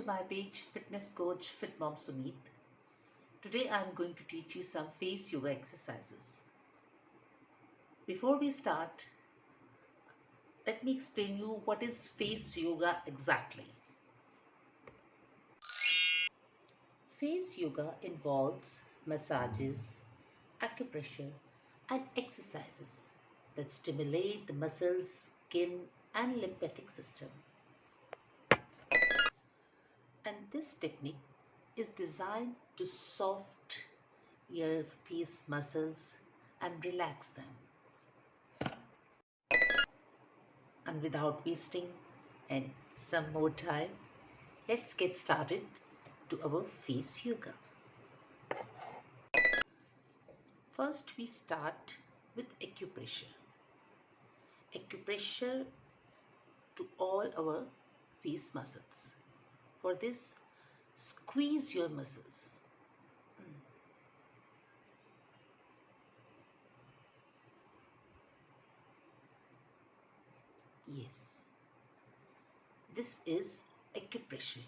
my page Fitness Coach Fit Mom Sumit. Today I am going to teach you some face yoga exercises. Before we start, let me explain you what is face yoga exactly. Face yoga involves massages, acupressure and exercises that stimulate the muscles, skin and lymphatic system. And this technique is designed to soft your face muscles and relax them. And without wasting and some more time, let's get started to our face yoga. First we start with acupressure. Acupressure to all our face muscles. For this, squeeze your muscles. Yes, this is acupressure.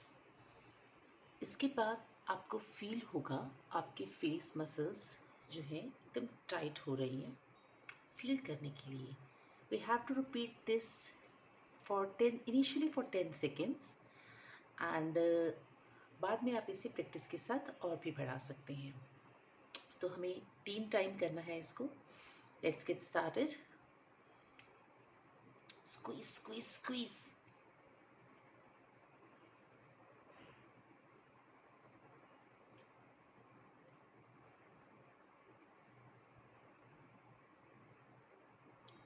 इसके बाद आपको feel होगा आपके face muscles जो हैं एकदम tight हो रही हैं. फील करने के लिए we have to repeat this for 10 initially for 10 seconds and बाद में आप इसे प्रैक्टिस के साथ और भी बढ़ा सकते हैं. तो हमें 3 टाइम करना है इसको. Let's get started. Squeeze squeeze squeeze.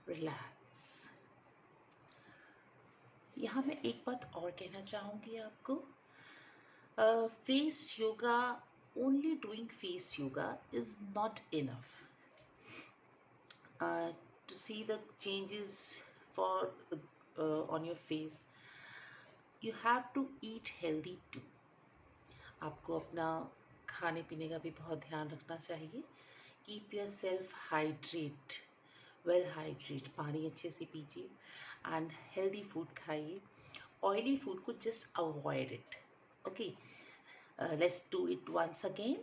Relax. यहाँ मैं एक बात और कहना चाहूँगी आपको. Face yoga, only doing face yoga is not enough to see the changes for on your face. You have to eat healthy too. आपको अपना खाने पीने का भी बहुत ध्यान रखना चाहिए. Keep yourself hydrated, well hydrated. पानी अच्छे से पीजिए and healthy food खाइए. Oily food को just avoid it. Okay. Let's do it once again.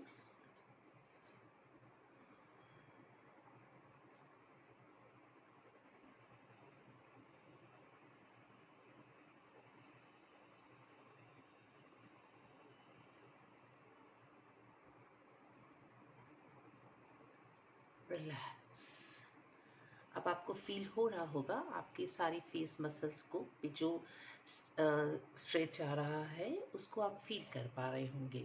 Relax. अब आपको फील हो रहा होगा आपके सारी फेस मसल्स को जो स्ट्रेच आ रहा है उसको आप फील कर पा रहे होंगे.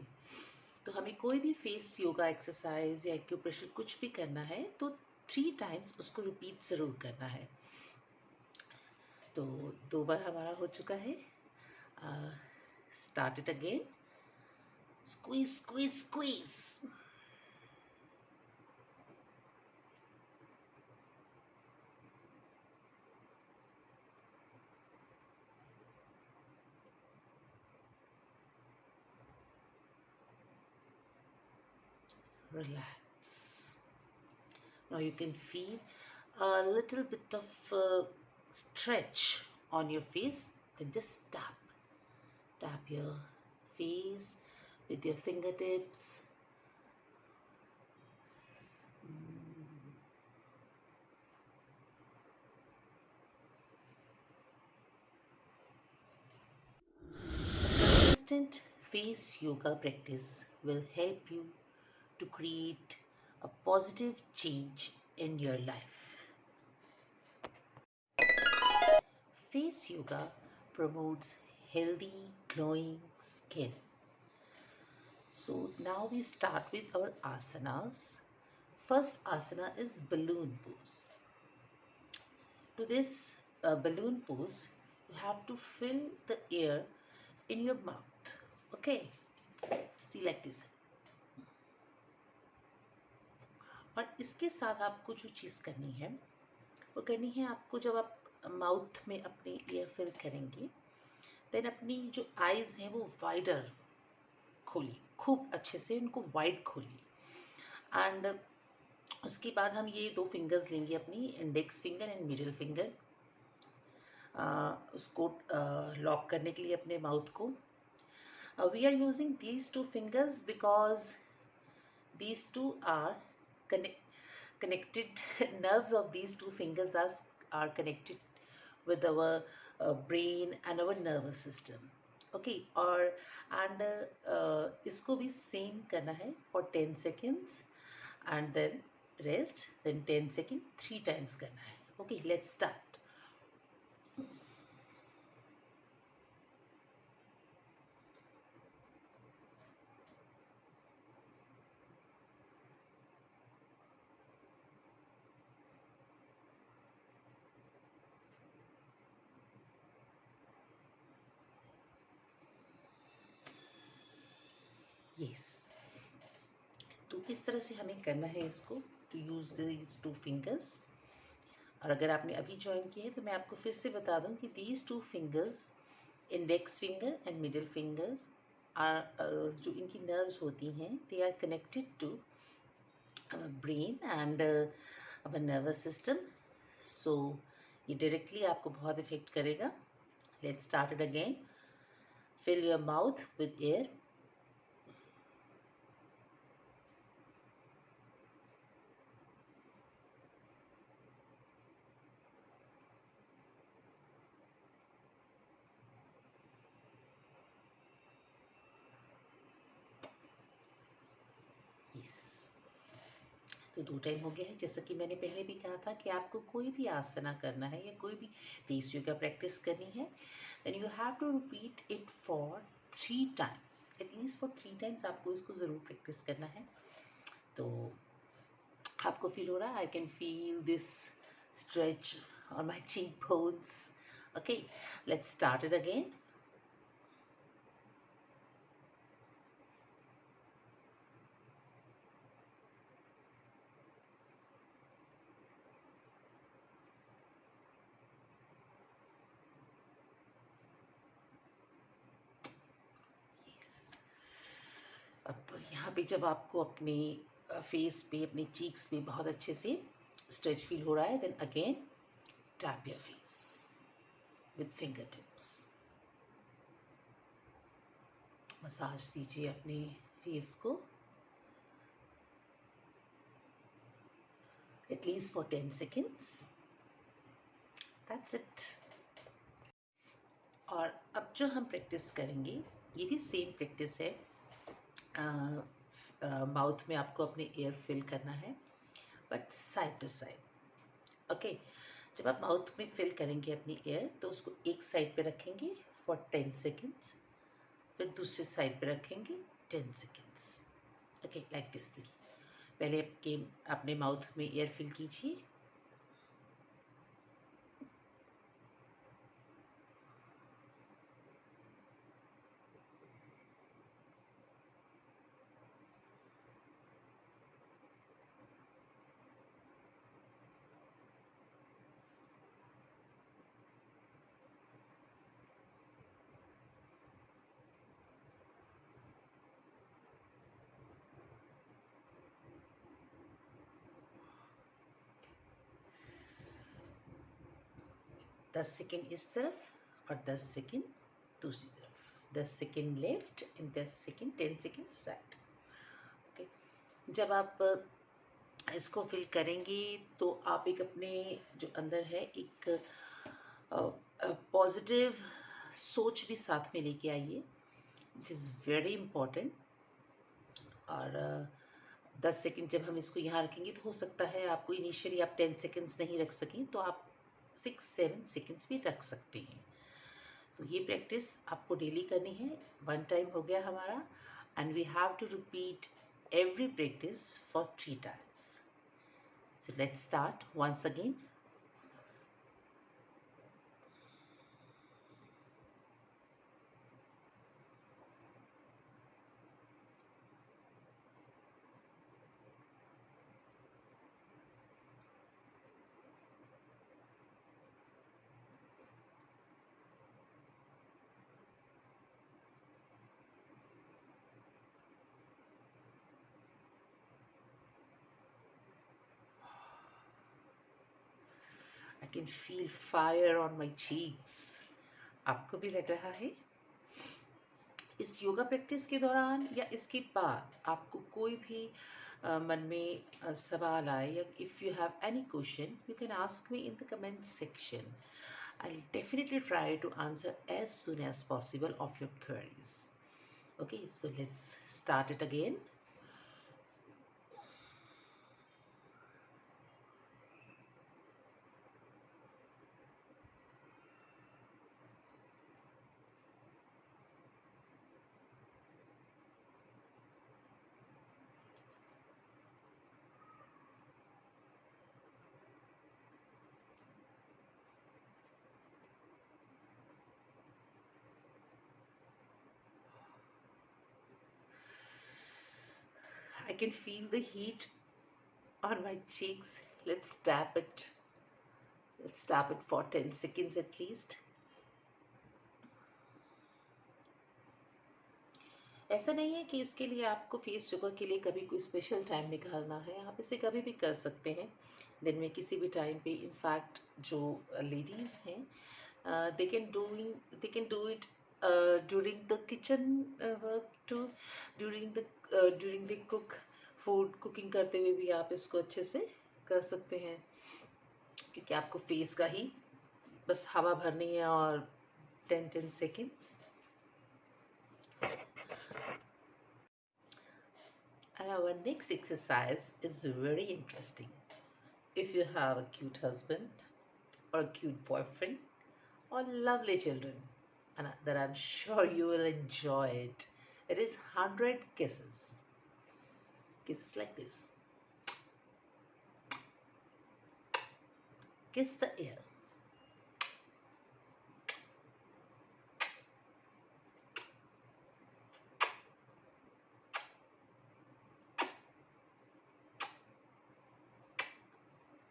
तो हमें कोई भी फेस योगा एक्सरसाइज या एक्यूप्रेशर कुछ भी करना है तो 3 टाइम्स उसको रिपीट ज़रूर करना है. तो 2 बार हमारा हो चुका है. Start it again. Squeeze squeeze squeeze. Relax. Now you can feel a little bit of stretch on your face. Then just tap your face with your fingertips. Consistent face yoga practice will help you to create a positive change in your life. Face yoga promotes healthy, glowing skin. So now we start with our asanas. First asana is balloon pose. To this balloon pose, you have to fill the air in your mouth. Okay, see like this. और इसके साथ आपको जो चीज़ करनी है वो करनी है आपको. जब आप माउथ में अपने ईयर फिल करेंगे देन अपनी जो आईज हैं वो वाइडर खोलिए. खूब अच्छे से उनको वाइड खोलिए. एंड उसके बाद हम ये 2 फिंगर्स लेंगे, अपनी index finger and middle finger. उसको लॉक करने के लिए अपने माउथ को. We are using these two fingers because these two are connected. Nerves of these two fingers are connected with our brain and our nervous system. Okay, और and इसको भी same करना है for 10 seconds and then rest, then 10 seconds, 3 times करना है. Okay, let's start. Yes. तो इस तरह से हमें करना है इसको, to use these two fingers. और अगर आपने अभी ज्वाइन किया है तो मैं आपको फिर से बता दूं कि these two fingers, index finger and middle fingers are जो इनकी nerves होती हैं, they are connected to our brain and our nervous system. So ये directly आपको बहुत इफेक्ट करेगा. Let's start it again. Fill your mouth with air. तो 2 time हो गया है. जैसा कि मैंने पहले भी कहा था कि आपको कोई भी आसना करना है या कोई भी फेस योगा प्रैक्टिस करनी है, then you have to repeat it for 3 times. At least for 3 times आपको इसको ज़रूर प्रैक्टिस करना है. तो आपको फील हो रहा है? I can feel this stretch on my cheek bones. Okay, let's start it again. अब यहाँ पे जब आपको अपने फेस पे, अपने चीक्स पे बहुत अच्छे से स्ट्रेच फील हो रहा है, then again tap your face with finger tips. Massage दीजिए अपने फेस को at least for 10 seconds. That's it. और अब जो हम प्रैक्टिस करेंगे ये भी सेम प्रैक्टिस है. माउथ में आपको अपने एयर फिल करना है, but side to side. Okay, जब आप माउथ में फिल करेंगे अपनी एयर तो उसको एक साइड पे रखेंगे फॉर 10 सेकेंड्स, फिर दूसरे साइड पे रखेंगे 10 सेकेंड्स. Okay, like this. पहले अपने माउथ में एयर फिल कीजिए. दस सेकेंड इस तरफ और 10 सेकेंड दूसरी तरफ. 10 second left and 10 second, 10 seconds right. Okay, जब आप इसको फिल करेंगे तो आप एक अपने जो अंदर है एक पॉजिटिव सोच भी साथ में लेके आइए, विच इज़ वेरी इम्पॉर्टेंट. और 10 सेकेंड जब हम इसको यहाँ रखेंगे तो हो सकता है आपको इनिशियली आप 10 सेकेंड्स नहीं रख सकें, तो आप 6-7 सेकेंड्स भी रख सकते हैं. तो ये प्रैक्टिस आपको डेली करनी है. 1 टाइम हो गया हमारा, and we have to repeat every practice for 3 times. So let's start once again. I can feel fire on my cheeks. आपको भी लग रहा है? इस योगा प्रैक्टिस के दौरान या इसके बाद आपको कोई भी मन में सवाल आए, या if you have any question you can ask me in the comment section. I'll definitely try to answer as soon as possible of your queries. Okay, so let's start it again. I can feel the heat on my cheeks. Let's tap it. Let's tap it for 10 seconds at least. ऐसा नहीं है कि इसके लिए आपको face yoga के लिए कभी कोई स्पेशल टाइम निकालना है. आप इसे कभी भी कर सकते हैं, दिन में किसी भी टाइम पे. इनफैक्ट जो लेडीज़ हैं they can do it during the kitchen work too, during the cooking करते हुए भी आप इसको अच्छे से कर सकते हैं, क्योंकि आपको फेस का ही बस हवा भरनी है. और 10 seconds. And our next exercise is very interesting. If you have a cute husband or a cute boyfriend or lovely children, and that I'm sure you will enjoy it. It is 100 kisses. Kisses like this. Kiss the air.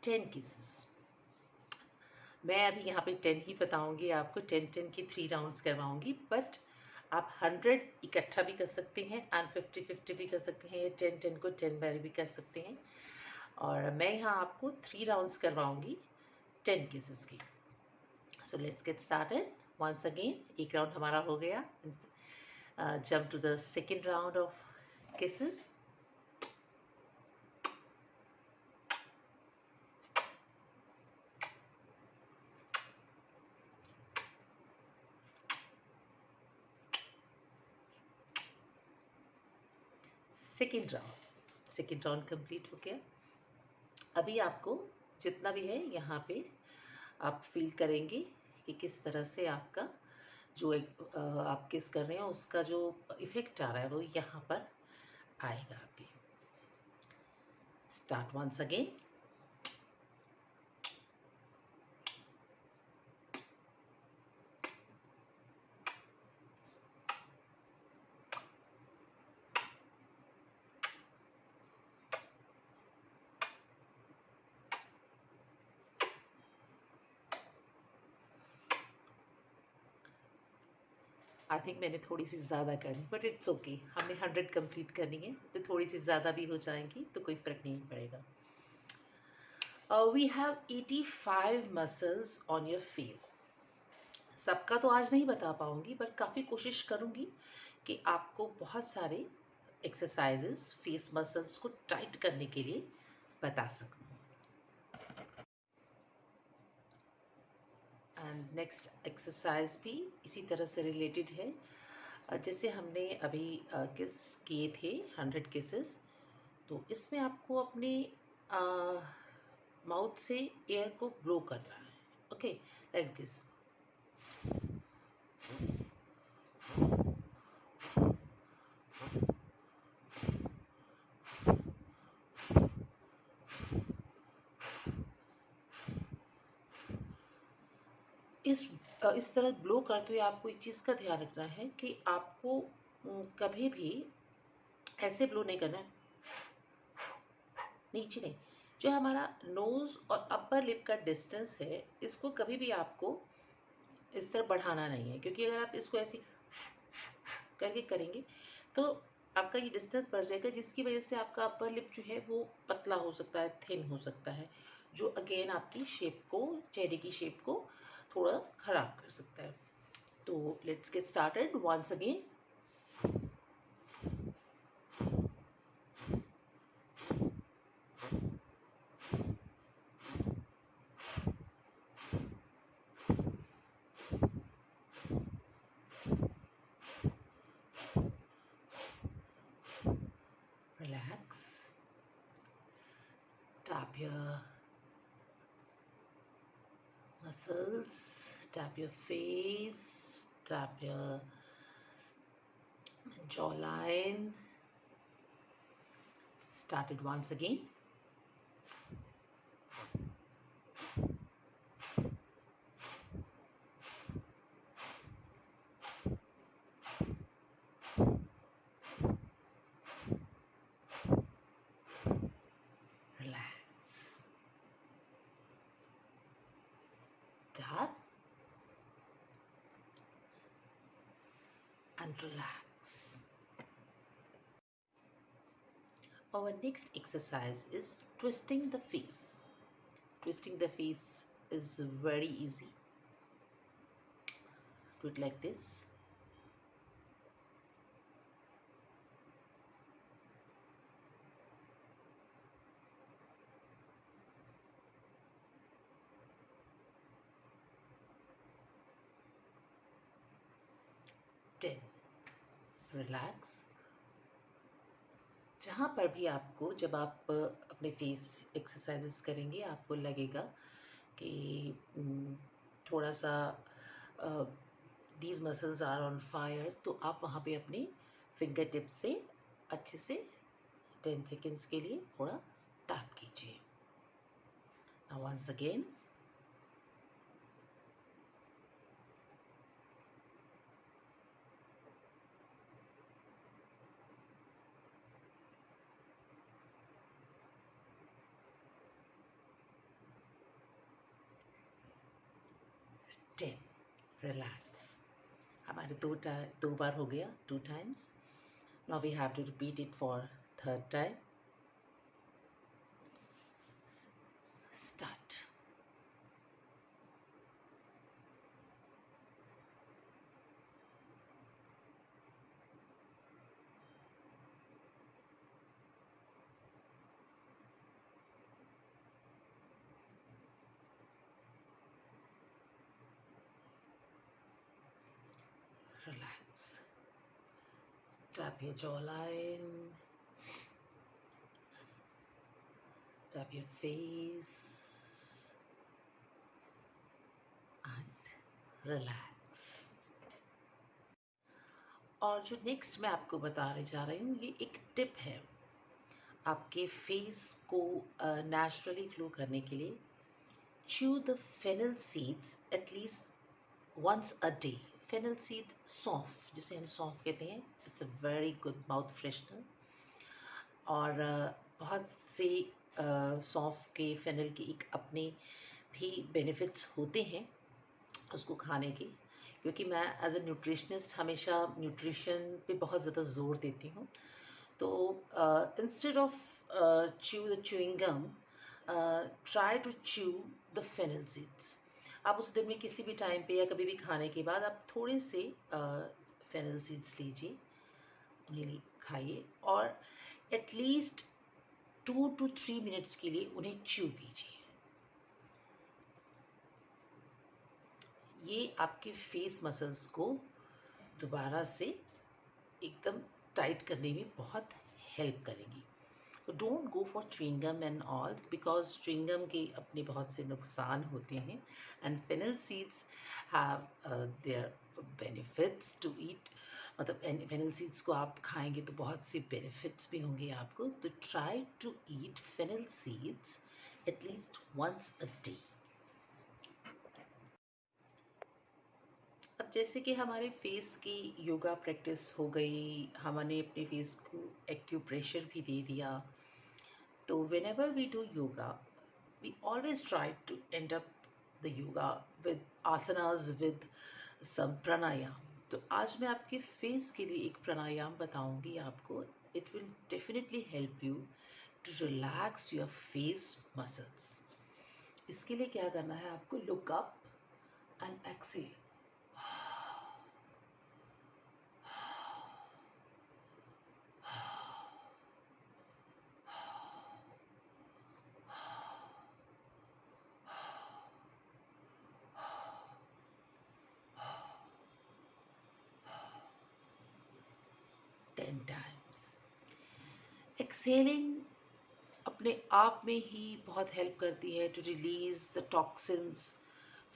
Ten kisses. मैं अभी यहाँ पे 10 ही बताऊंगी आपको. 10 की 3 rounds करवाऊंगी, but आप 100 इकट्ठा भी कर सकते हैं एंड 50-50 भी कर सकते हैं. 10 को 10 बार भी कर सकते हैं. और मैं यहाँ आपको 3 राउंड्स करवाऊंगी 10 केसेस की. So let's get started once again. एक राउंड हमारा हो गया. Jump to the second round of cases. Second round complete हो गया. अभी आपको जितना भी है यहाँ पे आप फील करेंगे कि किस तरह से आपका जो एक आप किस कर रहे हैं उसका जो इफेक्ट आ रहा है वो यहाँ पर आएगा आपके. Start once again. I think मैंने थोड़ी सी ज़्यादा करनी, बट इट्स ओके. हमने 100 कंप्लीट करनी है तो थोड़ी सी ज़्यादा भी हो जाएंगी तो कोई फ़र्क नहीं पड़ेगा. We have 85 muscles on your face. सबका तो आज नहीं बता पाऊंगी, पर काफ़ी कोशिश करूंगी कि आपको बहुत सारे एक्सरसाइजेस फेस मसल्स को टाइट करने के लिए बता सकूं. एंड नेक्स्ट एक्सरसाइज भी इसी तरह से रिलेटेड है. जैसे हमने अभी किस किए थे 100 केसेस, तो इसमें आपको अपने माउथ से एयर को ब्लो करना है. Okay, like this. इस तरह ब्लो करते हुए आपको एक चीज़ का ध्यान रखना है कि आपको कभी भी ऐसे ब्लो नहीं करना है, नीचे नहीं. जो हमारा नोज़ और अपर लिप का डिस्टेंस है इसको कभी भी आपको इस तरह बढ़ाना नहीं है, क्योंकि अगर आप इसको ऐसे करके करेंगे तो आपका ये डिस्टेंस बढ़ जाएगा, जिसकी वजह से आपका अपर लिप जो है वो पतला हो सकता है, थिन हो सकता है, जो अगेन आपकी शेप को, चेहरे की शेप को थोड़ा ख़राब कर सकता है. तो let's get started once again. Tap your muscles, tap your face, tap your jawline. Start it once again. Relax. Tap and relax. Our next exercise is twisting the face. Twisting the face is very easy. Do it like this. Ten. Relax. जहाँ पर भी आपको, जब आप अपने face exercises करेंगे, आपको लगेगा कि थोड़ा सा these muscles are on fire, तो आप वहाँ पे अपने फिंगर टिप से अच्छे से 10 सेकेंड्स के लिए थोड़ा टैप कीजिए. Now once again. Ten. Relax. हमारे दो बार हो गया, 2 times. Now we have to repeat it for third time. Start. Relax. Tap your jawline. Tap your face. And relax. और जो नेक्स्ट मैं आपको बताने जा रही हूँ, ये एक टिप है आपके फेस को नेचुरली ग्लो करने के लिए. Chew the fennel seeds at least once a day. Fennel seed सौंफ, जिसे हम सौंफ कहते हैं, it's a very good mouth freshener. और बहुत से सौंफ के, फेनल के एक अपने भी बेनिफिट्स होते हैं उसको खाने के, क्योंकि मैं एज अ न्यूट्रिशनिस्ट हमेशा न्यूट्रिशन पे बहुत ज़्यादा ज़ोर देती हूँ. तो instead of chew the chewing gum, try to chew the fennel seeds. आप उस दिन में किसी भी टाइम पे या कभी भी खाने के बाद आप थोड़े से फेनल सीड्स लीजिए, उन्हें खाइए और एटलीस्ट 2 to 3 मिनट्स के लिए उन्हें च्यू कीजिए. ये आपके फेस मसल्स को दोबारा से एकदम टाइट करने में बहुत हेल्प करेंगी. तो don't go for chewing gum and all, because chewing gum के अपने बहुत से नुकसान होते हैं and fennel seeds have their benefits to eat. मतलब फेनल सीड्स को आप खाएंगे तो बहुत से बेनिफिट्स भी होंगे आपको. तो try to eat fennel seeds at least once a day. अब जैसे कि हमारे फेस की योगा प्रैक्टिस हो गई, हमने अपने फेस को एक्यूप्रेशर भी दे दिया. तो whenever we do yoga, we always try to end up the yoga with asanas, with some pranayama. तो आज मैं आपके फेस के लिए एक प्राणायाम बताऊंगी आपको. It will definitely help you to relax your face muscles. इसके लिए क्या करना है आपको? Look up and exhale. Ten times. Exhaling, अब अपने आप में ही बहुत हेल्प करती है to release the toxins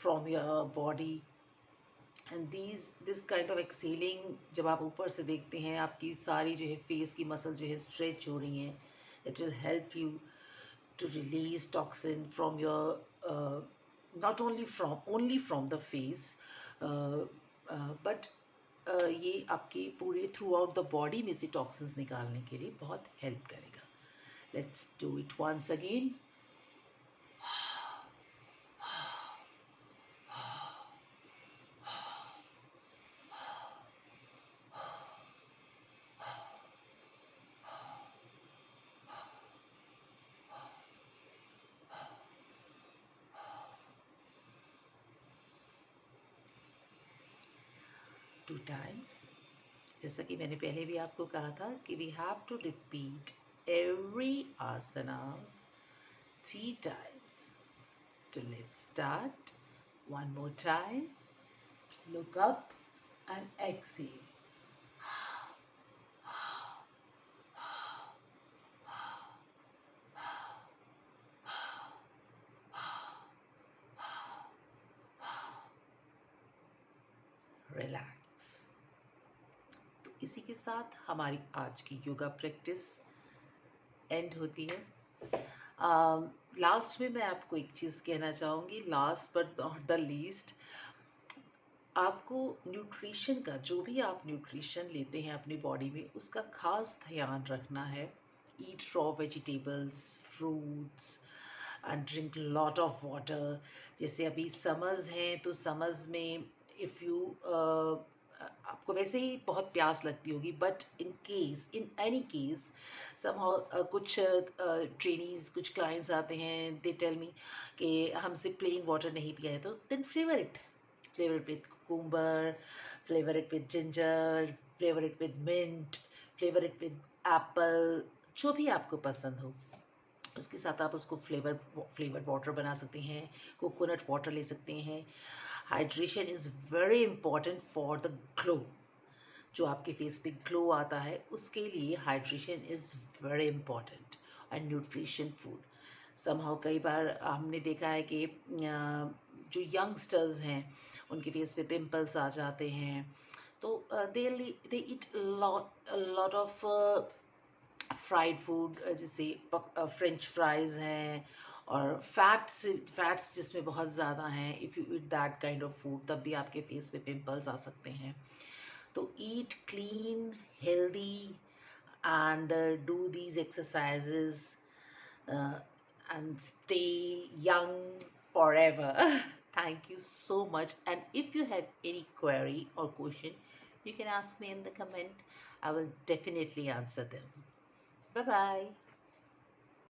from your body. And this kind of exhaling, जब आप ऊपर से देखते हैं आपकी सारी जो है फेस की मसल जो है स्ट्रेच हो रही हैं, it will help you to release toxin from your not only from the face, uh, but ये आपके पूरे थ्रू आउट द बॉडी में से टॉक्सिन्स निकालने के लिए बहुत हेल्प करेगा। Let's do it once again. Two times. जैसा कि मैंने पहले भी आपको कहा था कि we have to repeat every asanas 3 times. So let's start. One more time. Look up and exhale. Relax. तो इसी के साथ हमारी आज की योगा प्रैक्टिस एंड होती है। लास्ट में मैं आपको एक चीज़ कहना चाहूँगी, last but not the least, आपको न्यूट्रिशन का, जो भी आप न्यूट्रिशन लेते हैं अपनी बॉडी में, उसका खास ध्यान रखना है। Eat raw vegetables, fruits and drink lot of water. जैसे अभी समर्स हैं तो समर्स में इफ़ यू आपको वैसे ही बहुत प्यास लगती होगी, but in any case somehow कुछ ट्रेनीज, कुछ क्लाइंट्स आते हैं, दे टेल मी कि हमसे प्लेन वाटर नहीं पिया है, तो then flavour it with cucumber, flavour it with ginger, flavour it with mint, flavour it with apple, जो भी आपको पसंद हो उसके साथ आप उसको फ्लेवर वाटर बना सकते हैं, कोकोनट वाटर ले सकते हैं। Hydration is very important for the glow. जो आपके फेस पे ग्लो आता है उसके लिए hydration is very important. And nutrition food, somehow कई बार हमने देखा है कि जो यंगस्टर्स हैं उनके फेस पे पिंपल्स आ जाते हैं, तो they eat lot of fried food, जैसे फ्रेंच फ्राइज़ हैं और फैट्स जिसमें बहुत ज़्यादा हैं। If you eat that kind of food तब भी आपके फेस पे पिंपल्स आ सकते हैं। तो eat clean, healthy and do these exercises and stay young forever. Thank you so much. And if you have any query or question, you can ask me in the comment. I will definitely answer them. Bye bye.